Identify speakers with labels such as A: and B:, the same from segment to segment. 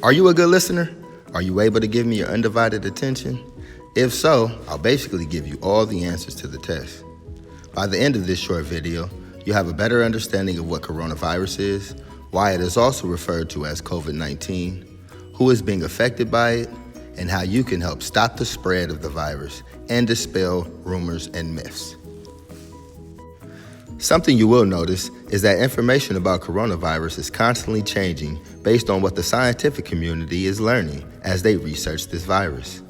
A: Are you a good listener? Are you able to give me your undivided attention? If so, I'll basically give you all the answers to the test. By the end of this short video, you'll have a better understanding of what coronavirus is, why it is also referred to as COVID-19, who is being affected by it, and how you can help stop the spread of the virus and dispel rumors and myths. Something you will notice is that information about coronavirus is constantly changing based on what the scientific community is learning as they research this virus.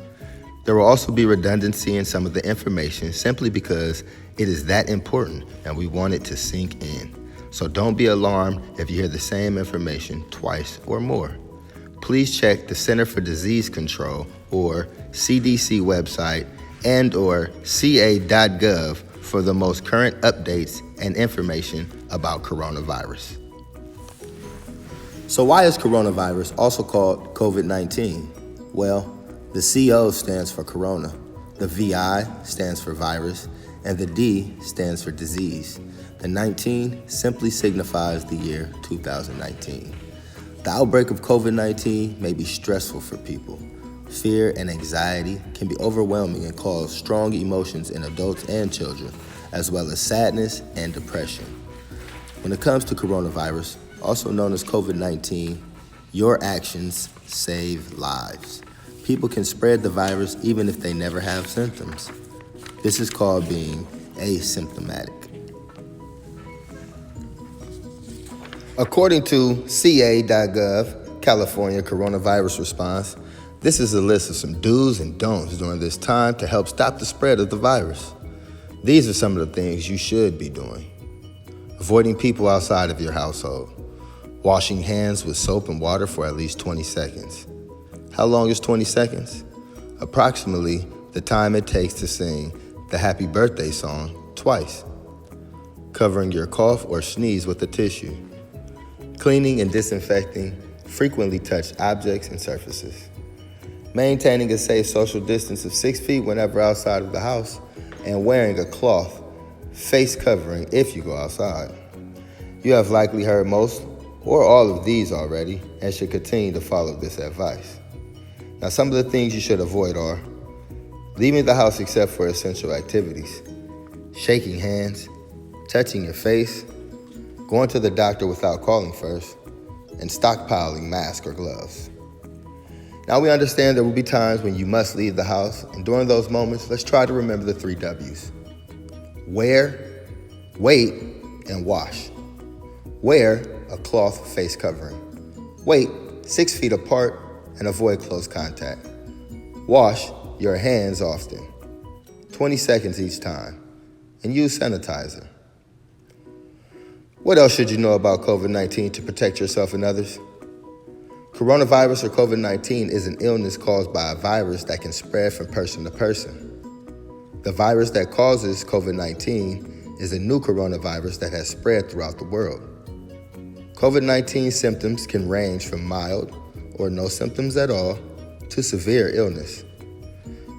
A: There will also be redundancy in some of the information simply because it is that important and we want it to sink in. So don't be alarmed if you hear the same information twice or more. Please check the Center for Disease Control or CDC website and/or ca.gov for the most current updates and information about coronavirus. So why is coronavirus also called COVID-19? Well, the CO stands for corona, the VI stands for virus, and the D stands for disease. The 19 simply signifies the year 2019. The outbreak of COVID-19 may be stressful for people. Fear and anxiety can be overwhelming and cause strong emotions in adults and children, as well as sadness and depression. When it comes to coronavirus, also known as COVID-19, your actions save lives. People can spread the virus even if they never have symptoms. This is called being asymptomatic. According to ca.gov, California Coronavirus Response, this is a list of some do's and don'ts during this time to help stop the spread of the virus. These are some of the things you should be doing. Avoiding people outside of your household. Washing hands with soap and water for at least 20 seconds. How long is 20 seconds? Approximately the time it takes to sing the happy birthday song twice. Covering your cough or sneeze with a tissue. Cleaning and disinfecting frequently touched objects and surfaces. Maintaining a safe social distance of 6 feet whenever outside of the house, and wearing a cloth face covering if you go outside. You have likely heard most or all of these already and should continue to follow this advice. Now, some of the things you should avoid are leaving the house except for essential activities, shaking hands, touching your face, going to the doctor without calling first, and stockpiling masks or gloves. Now, we understand there will be times when you must leave the house, and during those moments, let's try to remember the 3 W's. Wear, wait, and wash. Wear a cloth face covering. Wait 6 feet apart and avoid close contact. Wash your hands often, 20 seconds each time, and use sanitizer. What else should you know about COVID-19 to protect yourself and others? Coronavirus or COVID-19 is an illness caused by a virus that can spread from person to person. The virus that causes COVID-19 is a new coronavirus that has spread throughout the world. COVID-19 symptoms can range from mild or no symptoms at all to severe illness.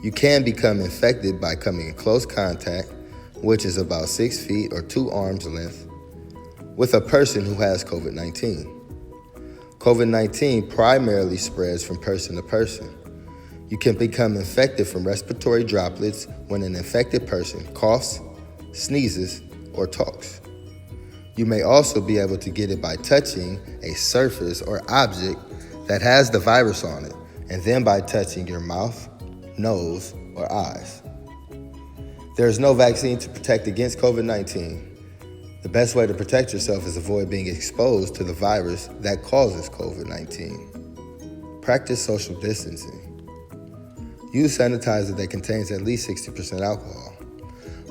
A: You can become infected by coming in close contact, which is about 6 feet or 2 arms length, with a person who has COVID-19. COVID-19 primarily spreads from person to person. You can become infected from respiratory droplets when an infected person coughs, sneezes, or talks. You may also be able to get it by touching a surface or object that has the virus on it, and then by touching your mouth, nose, or eyes. There is no vaccine to protect against COVID-19. The best way to protect yourself is avoid being exposed to the virus that causes COVID-19. Practice social distancing. Use sanitizer that contains at least 60% alcohol.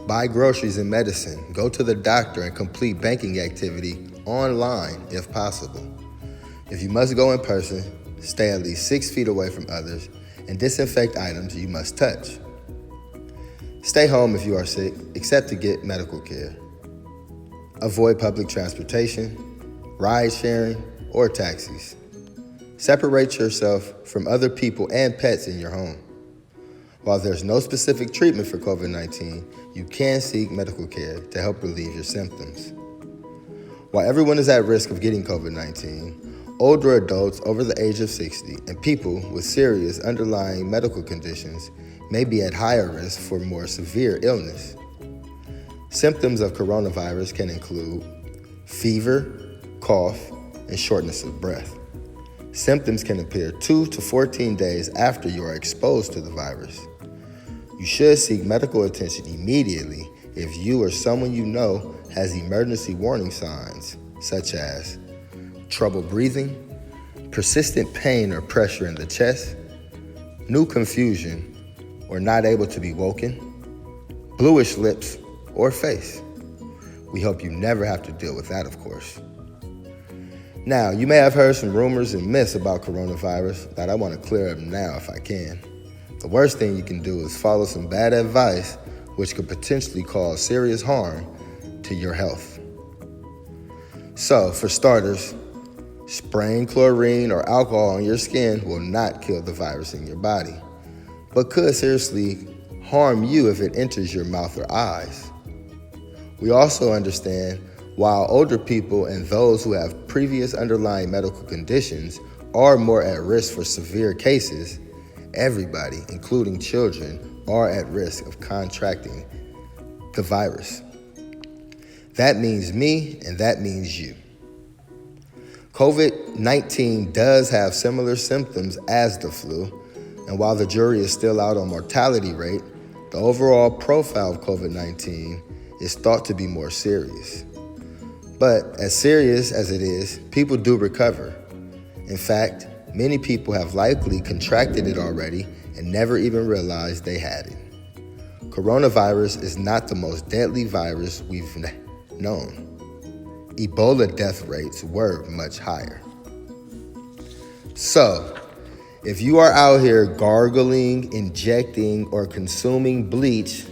A: Buy groceries and medicine. Go to the doctor and complete banking activity online if possible. If you must go in person, stay at least 6 feet away from others and disinfect items you must touch. Stay home if you are sick, except to get medical care. Avoid public transportation, ride sharing, or taxis. Separate yourself from other people and pets in your home. While there's no specific treatment for COVID-19, you can seek medical care to help relieve your symptoms. While everyone is at risk of getting COVID-19, Older adults over the age of 60 and people with serious underlying medical conditions may be at higher risk for more severe illness. Symptoms of coronavirus can include fever, cough, and shortness of breath. Symptoms can appear 2 to 14 days after you are exposed to the virus. You should seek medical attention immediately if you or someone you know has emergency warning signs, such as trouble breathing, persistent pain or pressure in the chest, new confusion, or not able to be woken, bluish lips or face. We hope you never have to deal with that, of course. Now, you may have heard some rumors and myths about coronavirus that I want to clear up now if I can. The worst thing you can do is follow some bad advice, which could potentially cause serious harm to your health. So, for starters, spraying chlorine or alcohol on your skin will not kill the virus in your body, but could seriously harm you if it enters your mouth or eyes. We also understand while older people and those who have previous underlying medical conditions are more at risk for severe cases, everybody, including children, are at risk of contracting the virus. That means me, and that means you. COVID-19 does have similar symptoms as the flu, and while the jury is still out on mortality rate, the overall profile of COVID-19 is thought to be more serious. But as serious as it is, people do recover. In fact, many people have likely contracted it already and never even realized they had it. Coronavirus is not the most deadly virus we've known. Ebola death rates were much higher. So, if you are out here gargling, injecting, or consuming bleach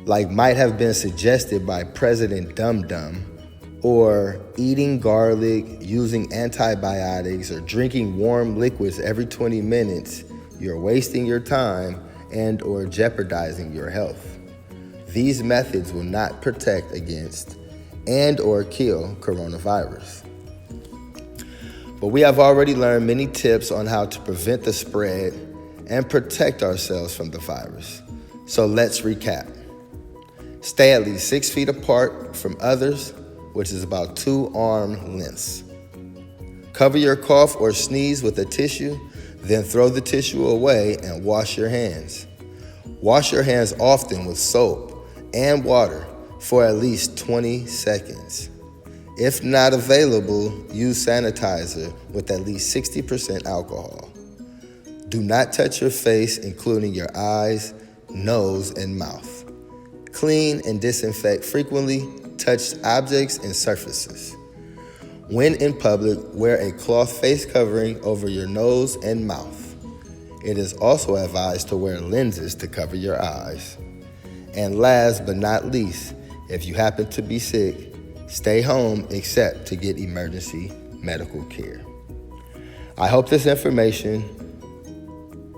A: like might have been suggested by President Dum Dum, or eating garlic, using antibiotics, or drinking warm liquids every 20 minutes, you're wasting your time and or jeopardizing your health. These methods will not protect against and or kill coronavirus. But we have already learned many tips on how to prevent the spread and protect ourselves from the virus. So let's recap. Stay at least 6 feet apart from others, which is about 2 arm lengths. Cover your cough or sneeze with a tissue, then throw the tissue away and wash your hands. Wash your hands often with soap and water for at least 20 seconds. If not available, use sanitizer with at least 60% alcohol. Do not touch your face, including your eyes, nose, and mouth. Clean and disinfect frequently touched objects and surfaces. When in public, wear a cloth face covering over your nose and mouth. It is also advised to wear lenses to cover your eyes. And last but not least, if you happen to be sick, stay home except to get emergency medical care. I hope this information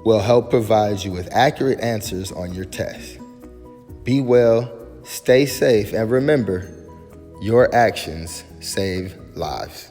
A: will help provide you with accurate answers on your test. Be well, stay safe, and remember, your actions save lives.